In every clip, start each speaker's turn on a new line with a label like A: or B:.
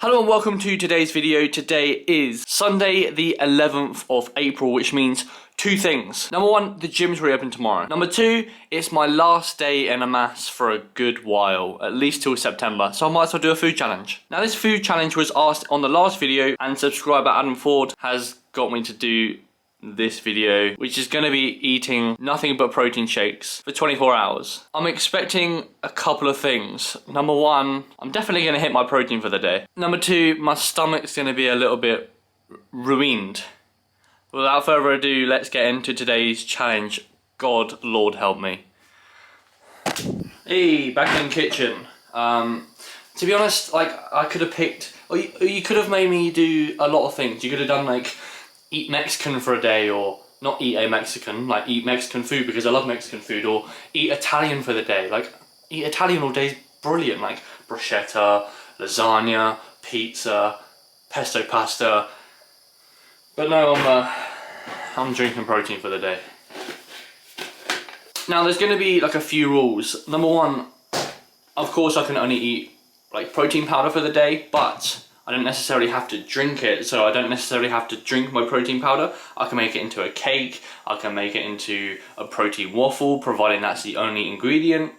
A: Hello and welcome to today's video. Today is Sunday the 11th of April, which means two things. Number one, the gym's reopen tomorrow. Number two, it's my last day in a mass for a good while, at least till September, so I might as well do a food challenge. Now this food challenge was asked on the last video, and subscriber Adam Ford has got me to do this video, which is going to be eating nothing but protein shakes for 24 hours. I'm expecting a couple of things. Number one, I'm definitely going to hit my protein for the day. Number two, my stomach's going to be a little bit ruined. Without further ado, let's get into today's challenge. God, Lord help me. Hey, back in the kitchen. To be honest, like, I could have picked, or you could have made me do a lot of things. You could have done like eat Mexican for a day, or not eat a Mexican, like eat Mexican food because I love Mexican food, or eat Italian for the day. Like, eat Italian all day is brilliant, like bruschetta, lasagna, pizza, pesto pasta. But no, I'm drinking protein for the day. Now there's going to be like a few rules. Number one, of course I can only eat like protein powder for the day, but I don't necessarily have to drink it, so I don't necessarily have to drink my protein powder. I can make it into a cake, I can make it into a protein waffle, providing that's the only ingredient.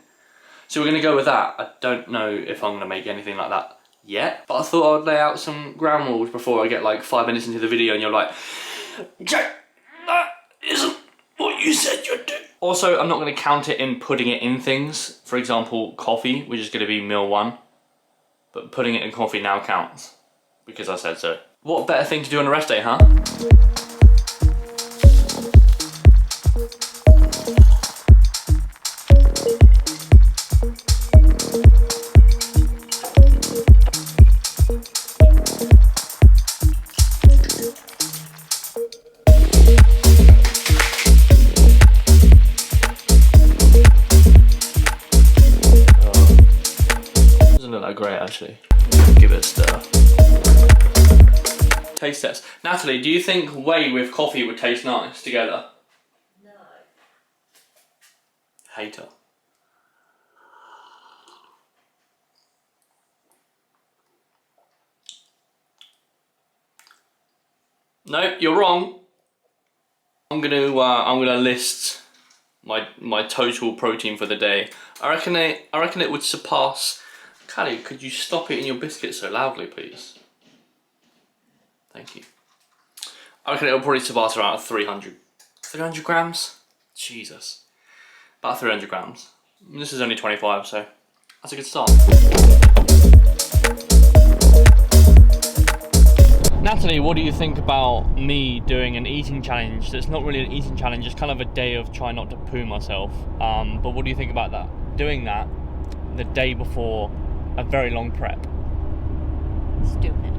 A: So we're going to go with that. I don't know if I'm going to make anything like that yet, but I thought I'd lay out some ground rules before I get like 5 minutes into the video and you're like, Jack, that isn't what you said you'd do. Also, I'm not going to count it in putting it in things. For example, coffee, which is going to be meal one, but putting it in coffee now counts, because I said so. What better thing to do on a rest day, huh? Doesn't look that great actually. Give it a stir. Taste test. Natalie, do you think whey with coffee would taste nice together?
B: No.
A: Hater. Nope, you're wrong. I'm gonna list my total protein for the day. I reckon it would surpass. Callie, could you stop eating your biscuits so loudly, please? Thank you. I reckon it'll probably surpass around 300. 300 grams? Jesus. About 300 grams. This is only 25, so that's a good start. Natalie, what do you think about me doing an eating challenge that's not really an eating challenge, it's kind of a day of trying not to poo myself. But what do you think about that? Doing that the day before a very long prep.
B: Stupid.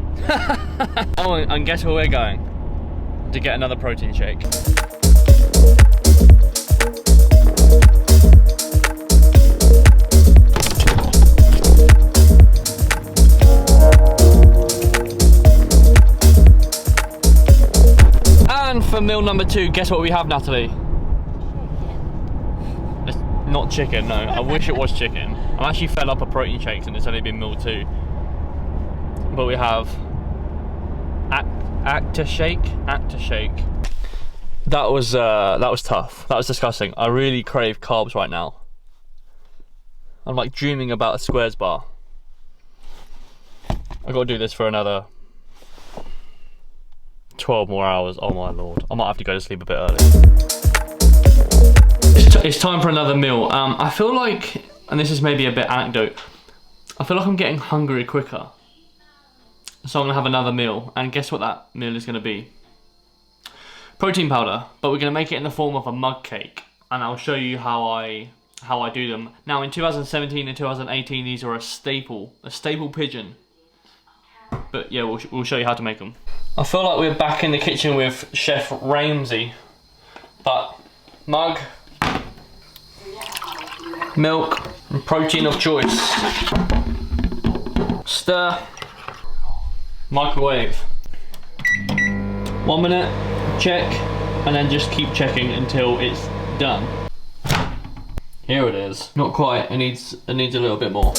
A: Oh, and guess where we're going? To get another protein shake. And for meal number 2, guess what we have, Natalie? It's not chicken, no. I wish it was chicken. I'm actually fed up of protein shakes and it's only been meal 2. But we have Actor shake. That was tough. That was disgusting. I really crave carbs right now. I'm like dreaming about a squares bar. I gotta do this for another 12 more hours. Oh my lord. I might have to go to sleep a bit early. It's time for another meal. I feel like, and this is maybe a bit anecdote, I feel like I'm getting hungry quicker. So I'm gonna have another meal, and guess what that meal is gonna be? Protein powder, but we're gonna make it in the form of a mug cake, and I'll show you how I do them. Now in 2017 and 2018, these are a staple pigeon. But yeah, we'll show you how to make them. I feel like we're back in the kitchen with Chef Ramsay, but mug, milk, and protein of choice. Stir. Microwave. 1 minute, check, and then just keep checking until it's done. Here it is. Not quite, it needs a little bit more.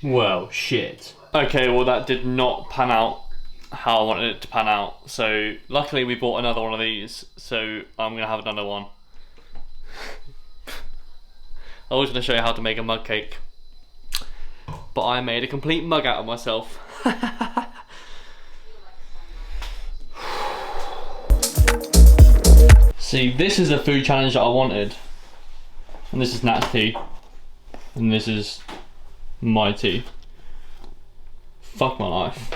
A: Well, shit. Okay, well that did not pan out how I wanted it to pan out. So luckily we bought another one of these, so I'm gonna have another one. I was gonna show you how to make a mug cake, but I made a complete mug out of myself. See, this is a food challenge that I wanted. And this is Nat's tea. And this is my tea. Fuck my life.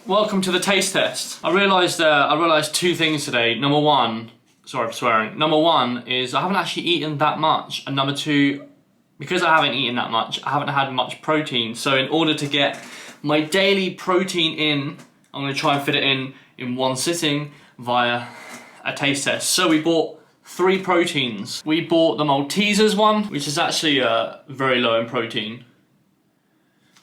A: Welcome to the taste test. I realised two things today. Number one, sorry for swearing. Number one is I haven't actually eaten that much, and number two, because I haven't eaten that much, I haven't had much protein. So in order to get my daily protein in, I'm going to try and fit it in one sitting via a taste test. So we bought 3 proteins. We bought the Maltesers one, which is actually very low in protein.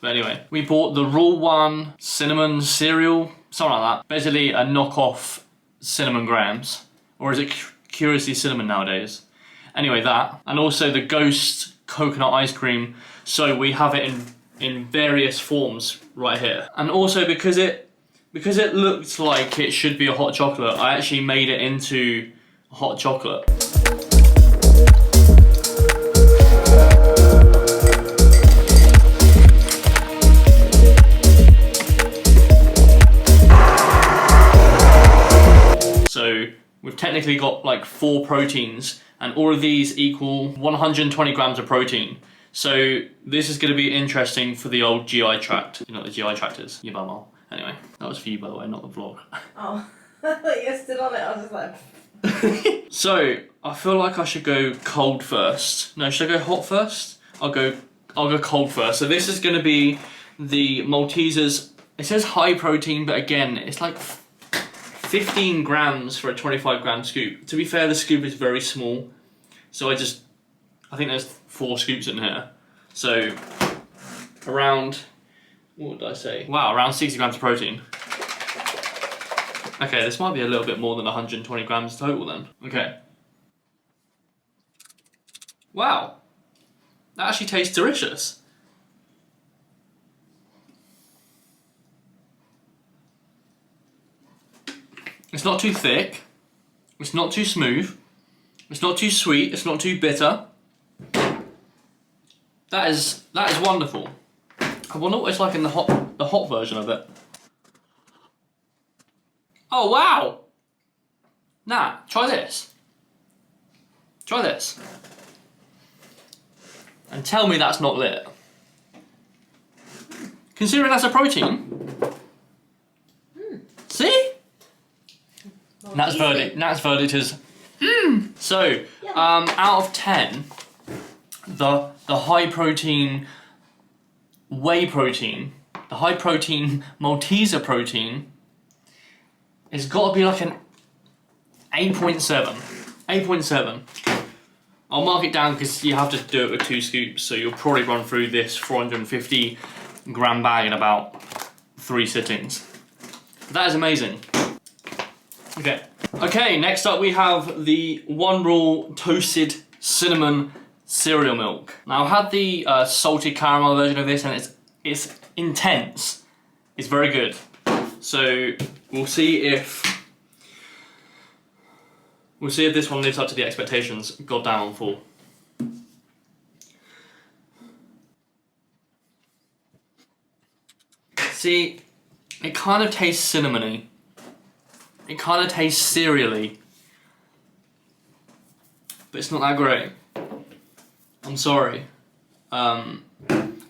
A: But anyway, we bought the Raw One cinnamon cereal, something like that. Basically a knockoff cinnamon grams. Or is it Curiously Cinnamon nowadays? Anyway, that. And also the Ghost coconut ice cream. So we have it in various forms right here. And also because it looked like it should be a hot chocolate, I actually made it into a hot chocolate. So we've technically got like 4 proteins, and all of these equal 120 grams of protein. So this is going to be interesting for the old GI tract. You know what the GI tract is? You bumhole. Anyway, that was for you by the way, not the vlog.
B: Oh, I thought you were still on it. I was just like...
A: So I feel like I should go cold first. No, should I go hot first? I'll go cold first. So this is going to be the Maltesers. It says high protein, but again, it's like 15 grams for a 25 gram scoop. To be fair, the scoop is very small. So I think there's 4 scoops in here. So around, what did I say? Wow, around 60 grams of protein. Okay, this might be a little bit more than 120 grams total then. Okay. Wow, that actually tastes delicious. It's not too thick, it's not too smooth, it's not too sweet, it's not too bitter. That is wonderful. I wonder what it's like in the hot version of it. Oh wow! Nah, try this. Try this. And tell me that's not lit. Considering that's a protein. See? Nat's verdict is So, out of 10, the high protein whey protein, the high protein Malteser protein, it's got to be like an 8.7. 8.7. I'll mark it down because you have to do it with 2 scoops, so you'll probably run through this 450 gram bag in about 3 sittings. That is amazing. Okay, next up we have the One Rule Toasted Cinnamon Cereal Milk. Now I've had the salted caramel version of this, and it's intense. It's very good. So we'll see if this one lives up to the expectations. God damn, I'm full. See, it kind of tastes cinnamony. It kind of tastes cereally, but it's not that great. I'm sorry. But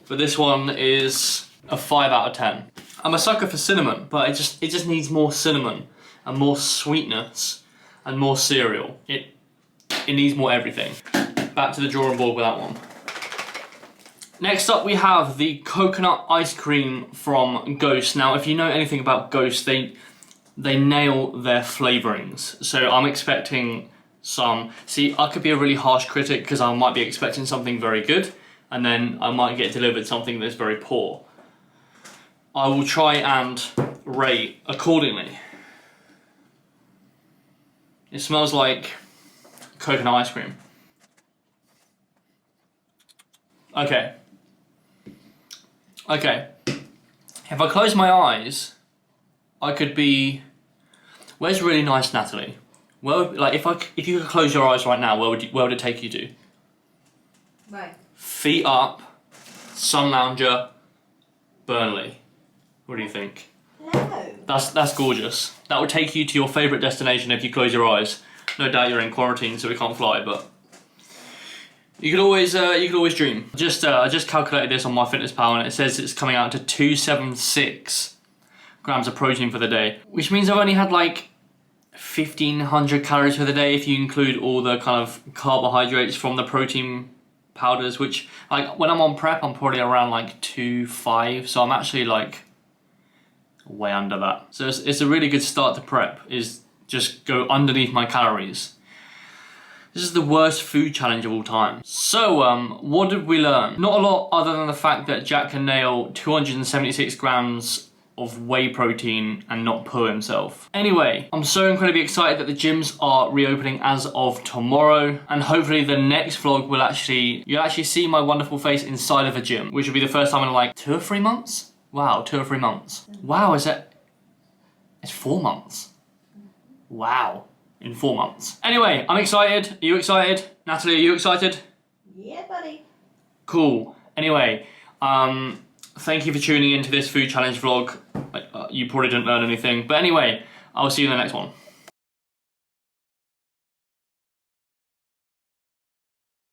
A: this one is a 5 out of 10. I'm a sucker for cinnamon, but it just needs more cinnamon and more sweetness and more cereal. It needs more everything. Back to the drawing board with that one. Next up we have the coconut ice cream from Ghost. Now if you know anything about Ghost, they nail their flavourings. So I'm expecting some. See, I could be a really harsh critic because I might be expecting something very good and then I might get delivered something that's very poor. I will try and rate accordingly. It smells like coconut ice cream. Okay. Okay. If I close my eyes, I could be... Where's really nice, Natalie? Well, like if you could close your eyes right now, where would it take you to?
B: Right.
A: Feet up, sun lounger, Burnley. What do you think?
B: No.
A: That's gorgeous. That would take you to your favourite destination if you close your eyes. No doubt you're in quarantine, so we can't fly, but you could always dream. I just calculated this on MyFitnessPal, and it says it's coming out to 276 grams of protein for the day, which means I've only had like 1,500 calories for the day if you include all the kind of carbohydrates from the protein powders. Which, like, when I'm on prep, I'm probably around like 2.5, so I'm actually like way under that. So it's a really good start to prep, is just go underneath my calories. This is the worst food challenge of all time. So, what did we learn? Not a lot other than the fact that Jack can nail 276 grams of whey protein and not poo himself. Anyway, I'm so incredibly excited that the gyms are reopening as of tomorrow, and hopefully the next vlog will you'll actually see my wonderful face inside of a gym, which will be the first time in like 2 or 3 months? Wow, 2 or 3 months. Wow, it's 4 months. Wow, in 4 months. Anyway, I'm excited. Are you excited? Natalie, are you excited?
B: Yeah, buddy.
A: Cool. Anyway, thank you for tuning into this food challenge vlog. You probably didn't learn anything, but anyway, I'll see you in the next one.